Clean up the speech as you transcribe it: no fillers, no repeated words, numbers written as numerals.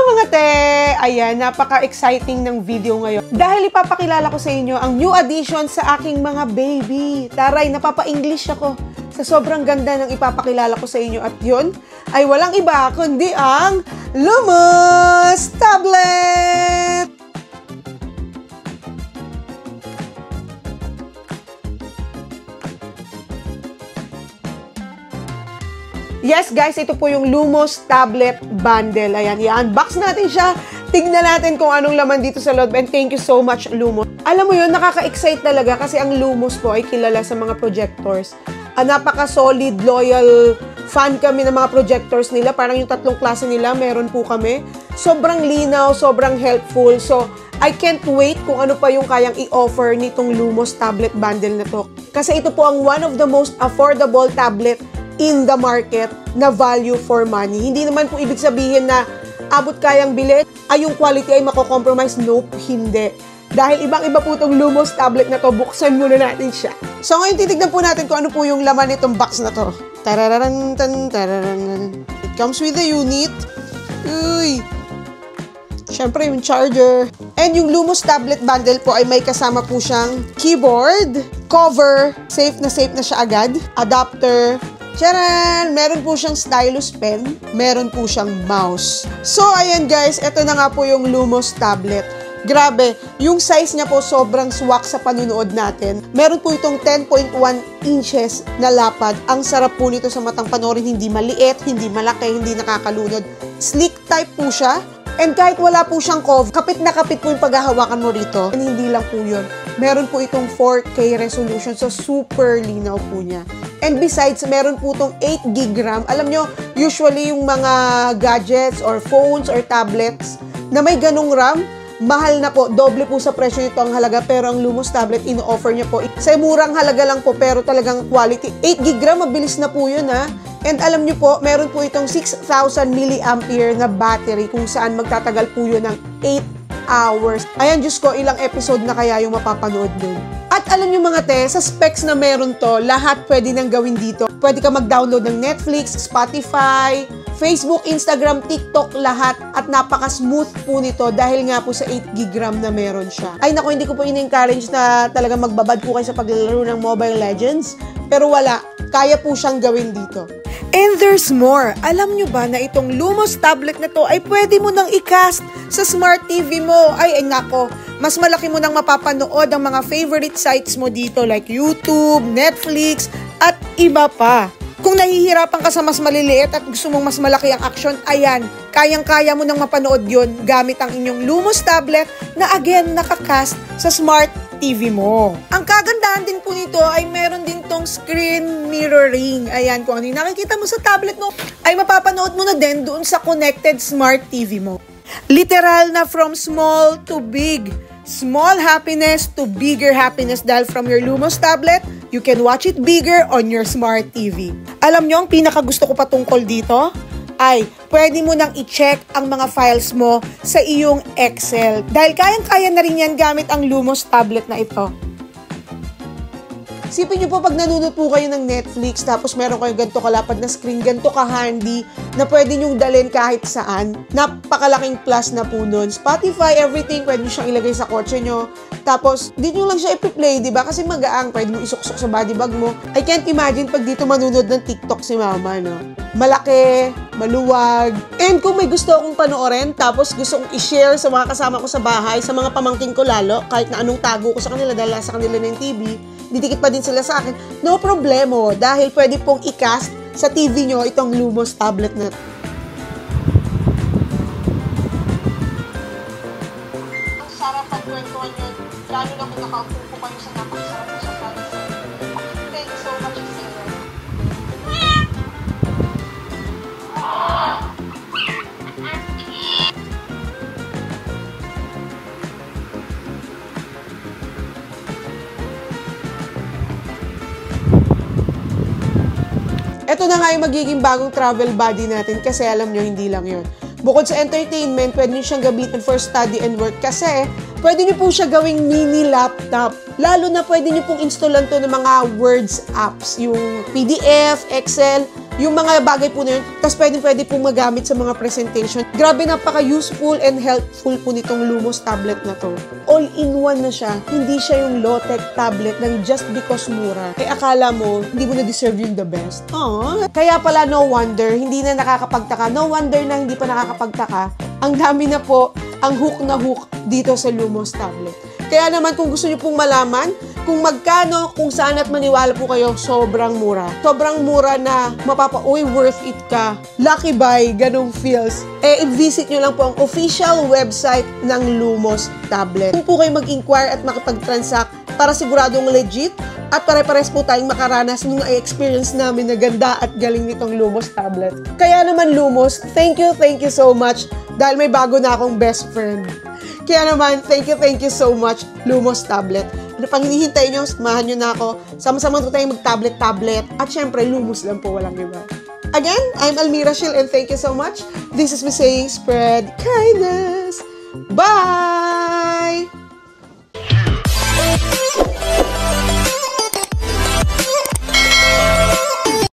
mga te! Ayan, napaka-exciting ng video ngayon. Dahil ipapakilala ko sa inyo ang new addition sa aking mga baby. Taray, napapa-English ako sa sobrang ganda ng ipapakilala ko sa inyo. At yun ay walang iba kundi ang Lumos Tablet! Yes guys, ito po yung Lumos Tablet Bundle. Ayan, i-unbox natin siya. Tignan natin kung anong laman dito sa loob. And thank you so much, Lumos. Alam mo yun, nakaka-excite talaga kasi ang Lumos po ay kilala sa mga projectors. Napaka-solid, loyal fan kami ng mga projectors nila. Parang yung tatlong klase nila, meron po kami. Sobrang linaw, sobrang helpful. So, I can't wait kung ano pa yung kayang i-offer nitong Lumos Tablet Bundle na to. Kasi ito po ang one of the most affordable tablet in the market na value for money. Hindi naman po ibig sabihin na abot kayang bilhin, ay yung quality ay mako-compromise. Nope, hindi. Dahil ibang-iba po itong Lumos tablet na to, buksan muna natin siya. So ngayon titignan po natin kung ano po yung laman nitong box na to. Tarararan, tarararan. It comes with a unit. Uy! Siyempre yung charger. And yung Lumos Tablet Bundle po ay may kasama po siyang keyboard, cover, safe na siya agad, adapter, tcharan! Meron po siyang stylus pen, meron po siyang mouse. So, ayan guys, ito na nga po yung Lumos Tablet. Grabe, yung size niya po sobrang swak sa panunood natin. Meron po itong 10.1 inches na lapad. Ang sarap po nito sa matang panoorin, hindi maliit, hindi malaki, hindi nakakalunod. Sleek type po siya. And kahit wala po siyang cover, kapit na kapit po yung paghahawakan mo rito. And hindi lang po yun. Meron po itong 4K resolution, so super linaw po niya. And besides, meron po itong 8 GB RAM. Alam nyo, usually yung mga gadgets or phones or tablets na may ganong RAM, mahal na po. Doble po sa presyo nito ang halaga. Pero ang Lumos Tablet, ino-offer niya po sa murang halaga lang po, pero talagang quality. 8 GB RAM, mabilis na po yun ha. And alam nyo po, meron po itong 6,000 mAh na battery kung saan magtatagal po yun ng 8 hours. Ayan, Diyos ko, ilang episode na kaya yung mapapanood dun. At alam nyo mga te, sa specs na meron to, lahat pwede nang gawin dito. Pwede ka mag-download ng Netflix, Spotify, Facebook, Instagram, TikTok, lahat. At napaka-smooth po nito dahil nga po sa 8 GB RAM na meron siya. Ay naku, hindi ko po in-encourage na talagang magbabad po kayo sa paglalaro ng Mobile Legends. Pero wala, kaya po siyang gawin dito. And there's more. Alam nyo ba na itong Lumos tablet na to ay pwede mo nang i-cast sa smart TV mo? Ay nako, mas malaki mo nang mapapanood ang mga favorite sites mo dito like YouTube, Netflix, at iba pa. Kung nahihirapan ka sa mas maliliit at gusto mong mas malaki ang action, ayan, kayang-kaya mo nang mapanood yon gamit ang inyong Lumos tablet na again nakakast sa smart TV mo. Ang kagandahan din po nito ay meron din tong screen mirroring. Ayan, kung ano yung nakikita mo sa tablet mo, ay mapapanood mo na din doon sa connected smart TV mo. Literal na from small to big. Small happiness to bigger happiness dahil from your Lumos tablet, you can watch it bigger on your smart TV. Alam nyo, ang pinakagusto ko patungkol dito ay pwede mo nang i-check ang mga files mo sa iyong Excel. Dahil kayang-kaya na rin yan gamit ang Lumos tablet na ito. Sipin nyo po pag nanonood po kayo ng Netflix tapos meron kayong ganito kalapad na screen, ganito ka-handy na pwede nyo dalhin kahit saan. Napakalaking plus na po nun. Spotify, everything, pwede nyo siyang ilagay sa kotse nyo. Tapos, di nyo lang siya i-play, di ba? Kasi magaang, pwede mo isuksok sa body bag mo. I can't imagine pag dito manonood ng TikTok si mama, no? Malaki, maluwag. And kung may gusto akong panoorin, tapos gusto kong i-share sa mga kasama ko sa bahay, sa mga pamangkin ko lalo, kahit na anong tago ko sa kanila dahil sa kanila na yung TV, didikit pa din sila sa akin, no problemo, dahil pwede pong i-cast sa TV nyo itong Lumos tablet na. Ang sarap at kwentuhan yun, lalo na kung nakaupo po kayo sa napakasarap na sofa. Thank you so much, Sarah. Ito na nga yung magiging bagong travel buddy natin kasi alam nyo, hindi lang yun. Bukod sa entertainment, pwede nyo siyang gamitin for study and work kasi pwede nyo po siya gawing mini laptop. Lalo na pwede nyo pong installan to ng mga Words apps, yung PDF, Excel, yung mga bagay po na yun. Tapos pwede po magamit sa mga presentation. Grabe, napaka-useful and helpful po nitong Lumos tablet na to. All-in-one na siya. Hindi siya yung low-tech tablet ng just because mura. Eh akala mo, hindi mo na-deserve yung the best. Aww. Kaya pala, no wonder, hindi na nakakapagtaka. No wonder na hindi pa nakakapagtaka. Ang dami na po ang hook na hook dito sa Lumos tablet. Kaya naman kung gusto nyo pong malaman kung magkano, kung saan at maniwala po kayo, sobrang mura. Sobrang mura na uy, worth it ka. Lucky buy, ganong feels. Eh, i-visit nyo lang po ang official website ng Lumos tablet. Kung po kayo mag-inquire at makapag-transact para siguradong legit at pare-pares po tayong makaranas nung experience namin na ganda at galing nitong Lumos tablet. Kaya naman Lumos, thank you so much dahil may bago na akong best friend. Kaya naman, thank you so much, Lumos tablet. Ano pang hinihintay nyo, samahan nyo na ako. Sama-sama po tayong mag-tablet. At syempre, Lumos lang po, walang iba. Again, I'm Almira Shil and thank you so much. This is me saying, spread kindness. Bye!